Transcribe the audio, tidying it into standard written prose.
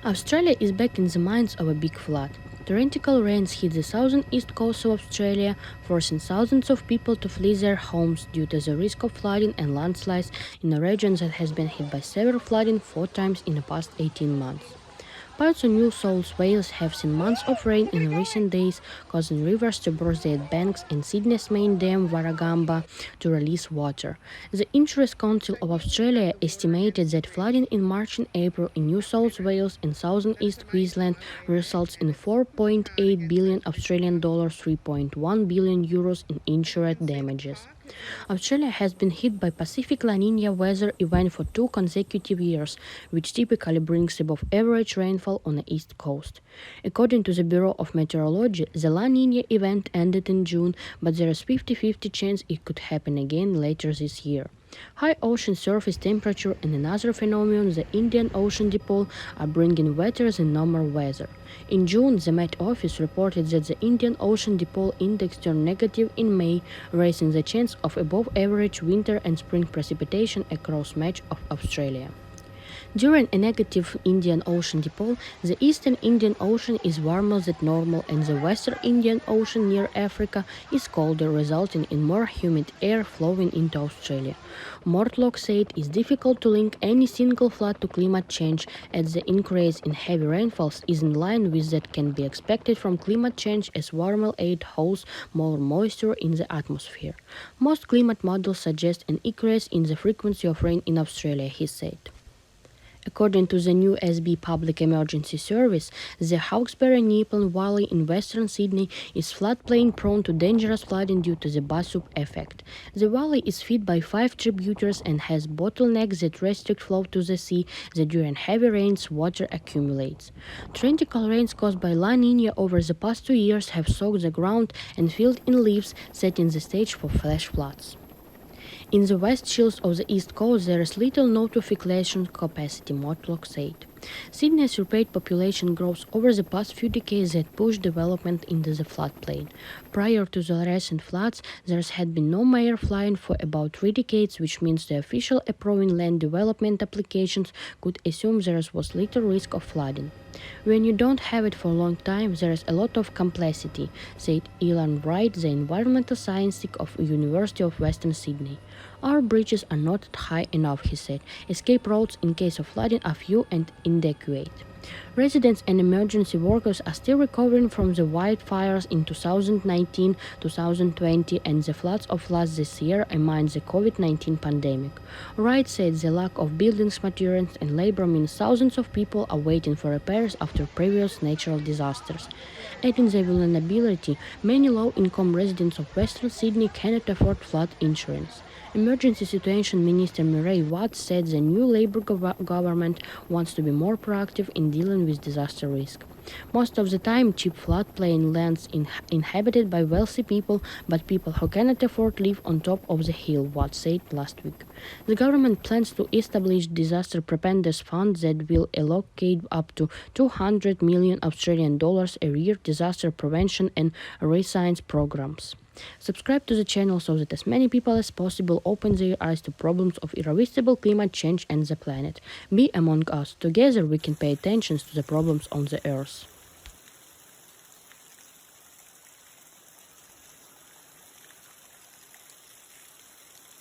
Australia is back in the minds of a big flood. Torrential rains hit the southern east coast of Australia, forcing thousands of people to flee their homes due to the risk of flooding and landslides in a region that has been hit by severe flooding 4 times in the past 18 months. Parts of New South Wales have seen months of rain in recent days, causing rivers to burst their banks and Sydney's main dam, Warragamba, to release water. The Insurance Council of Australia estimated that flooding in March and April in New South Wales and southern East Queensland results in 4.8 billion Australian dollars, 3.1 billion euros in insured damages. Australia has been hit by Pacific La Niña weather event for 2 consecutive years, which typically brings above average rainfall on the east coast. According to the Bureau of Meteorology, the La Niña event ended in June, but there is 50-50 chance it could happen again later this year. High ocean surface temperature and another phenomenon, the Indian Ocean dipole, are bringing wetter than normal weather. In June, the Met Office reported that the Indian Ocean dipole index turned negative in May, raising the chance of above-average winter and spring precipitation across much of Australia. During a negative Indian Ocean dipole, the eastern Indian Ocean is warmer than normal and the western Indian Ocean near Africa is colder, resulting in more humid air flowing into Australia. Mortlock said it's difficult to link any single flood to climate change, as the increase in heavy rainfalls is in line with that can be expected from climate change as warmer air holds more moisture in the atmosphere. Most climate models suggest an increase in the frequency of rain in Australia, he said. According to the new SB Public Emergency Service, the Hawkesbury-Nepean Valley in western Sydney is floodplain prone to dangerous flooding due to the Basup effect. The valley is fed by 5 tributaries and has bottlenecks that restrict flow to the sea that during heavy rains water accumulates. Torrential rains caused by La Niña over the past 2 years have soaked the ground and filled in leaves, setting the stage for flash floods. In the west shields of the east coast, there is little notification capacity, Mortlock said. Sydney's rapid population growth over the past few decades had pushed development into the floodplain. Prior to the recent floods, there had been no major flooding for about 3 decades, which means the official approving land development applications could assume there was little risk of flooding. When you don't have it for a long time, there is a lot of complexity, said Ilan Wright, the environmental scientist of University of Western Sydney. Our bridges are not high enough, he said. Escape routes in case of flooding are few and inadequate. Residents and emergency workers are still recovering from the wildfires in 2019-2020 and the floods of last this year amid the COVID-19 pandemic. Wright said the lack of building materials and labor means thousands of people are waiting for repairs after previous natural disasters. Adding the vulnerability, many low-income residents of Western Sydney cannot afford flood insurance. Emergency Situation Minister Murray Watt said the new Labour government wants to be more proactive in dealing with disaster risk. Most of the time, cheap floodplain lands inhabited by wealthy people, but people who cannot afford live on top of the hill, Watt said last week. The government plans to establish disaster preparedness fund that will allocate up to 200 million Australian dollars a year disaster prevention and resilience programs. Subscribe to the channel so that as many people as possible open their eyes to problems of irreversible climate change and the planet. Be among us. Together we can pay attention to the problems on the earth.